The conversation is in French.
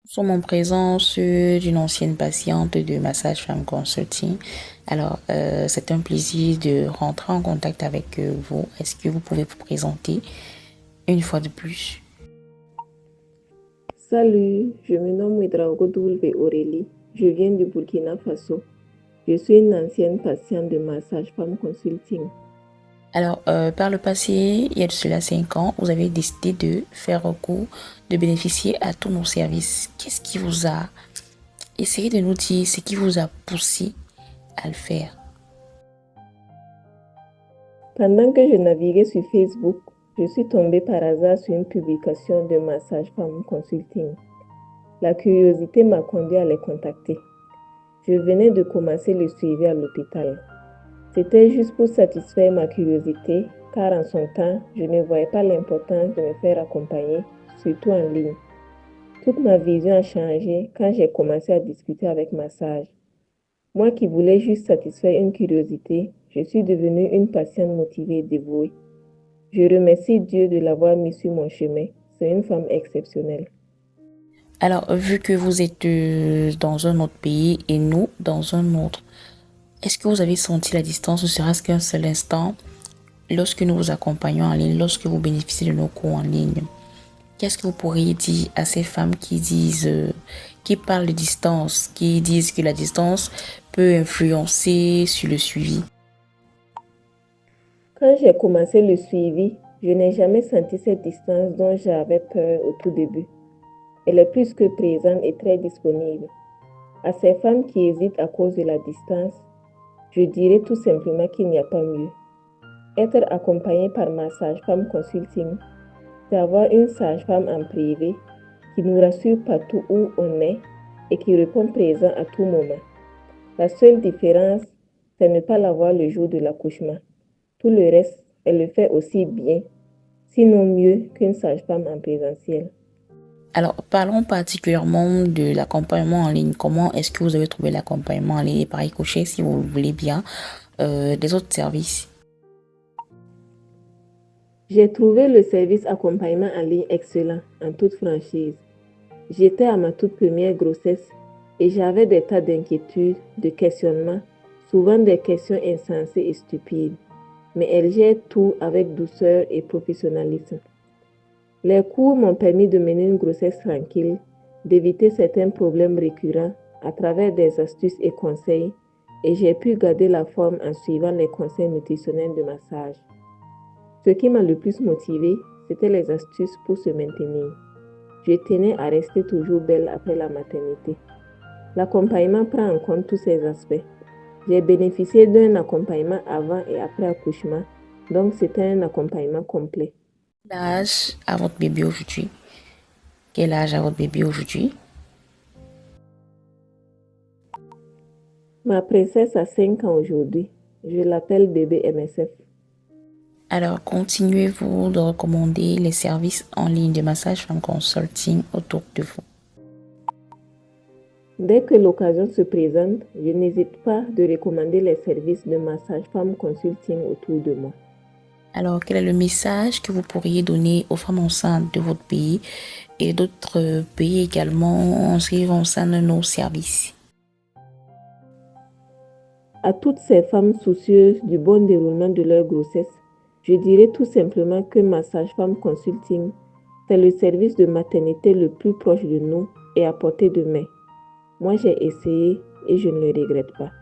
Nous sommes en présence d'une ancienne patiente de Massage Femme Consulting. Alors, c'est un plaisir de rentrer en contact avec vous. Est-ce que vous pouvez vous présenter une fois de plus? Salut, je me nomme Ouedraogo W. Aurélie. Je viens du Burkina Faso. Je suis une ancienne patiente de Massage Femme Consulting. Alors, par le passé, il y a de cela 5 ans, vous avez décidé de faire recours, de bénéficier à tous nos services. Qu'est-ce qui vous a... Essayez de nous dire ce qui vous a poussé à le faire. Pendant que je naviguais sur Facebook, je suis tombée par hasard sur une publication de Massage Femme Consulting. La curiosité m'a conduit à les contacter. Je venais de commencer le suivi à l'hôpital. C'était juste pour satisfaire ma curiosité, car en son temps, je ne voyais pas l'importance de me faire accompagner, surtout en ligne. Toute ma vision a changé quand j'ai commencé à discuter avec Massage. Moi qui voulais juste satisfaire une curiosité, je suis devenue une patiente motivée et dévouée. Je remercie Dieu de l'avoir mis sur mon chemin. C'est une femme exceptionnelle. Alors, vu que vous êtes dans un autre pays et nous dans un autre, est-ce que vous avez senti la distance, ne serait-ce qu'un seul instant, lorsque nous vous accompagnons en ligne, lorsque vous bénéficiez de nos cours en ligne? Qu'est-ce que vous pourriez dire à ces femmes qui disent, qui parlent de distance, qui disent que la distance peut influencer sur le suivi? Quand j'ai commencé le suivi, je n'ai jamais senti cette distance dont j'avais peur au tout début. Elle est plus que présente et très disponible. À ces femmes qui hésitent à cause de la distance, je dirais tout simplement qu'il n'y a pas mieux. Être accompagné par ma sage-femme consulting, c'est avoir une sage-femme en privé qui nous rassure partout où on est et qui répond présent à tout moment. La seule différence, c'est ne pas l'avoir le jour de l'accouchement. Tout le reste, elle le fait aussi bien, sinon mieux qu'une sage-femme en présentiel. Alors, parlons particulièrement de l'accompagnement en ligne. Comment est-ce que vous avez trouvé l'accompagnement en ligne et par ricochet, si vous le voulez bien, des autres services? J'ai trouvé le service accompagnement en ligne excellent, en toute franchise. J'étais à ma toute première grossesse et j'avais des tas d'inquiétudes, de questionnements, souvent des questions insensées et stupides. Mais elle gère tout avec douceur et professionnalisme. Les cours m'ont permis de mener une grossesse tranquille, d'éviter certains problèmes récurrents à travers des astuces et conseils, et j'ai pu garder la forme en suivant les conseils nutritionnels de massage. Ce qui m'a le plus motivée, c'était les astuces pour se maintenir. Je tenais à rester toujours belle après la maternité. L'accompagnement prend en compte tous ces aspects. J'ai bénéficié d'un accompagnement avant et après accouchement, donc c'était un accompagnement complet. L'âge à votre bébé aujourd'hui? Quel âge a votre bébé aujourd'hui? Ma princesse a 5 ans aujourd'hui. Je l'appelle bébé MSF. Alors, continuez-vous de recommander les services en ligne de massage femme consulting autour de vous? Dès que l'occasion se présente, je n'hésite pas de recommander les services de massage femme consulting autour de moi. Alors, quel est le message que vous pourriez donner aux femmes enceintes de votre pays et d'autres pays également en ce qui concerne nos services? À toutes ces femmes soucieuses du bon déroulement de leur grossesse, je dirais tout simplement que Massage Femme Consulting, c'est le service de maternité le plus proche de nous et à portée de main. Moi, j'ai essayé et je ne le regrette pas.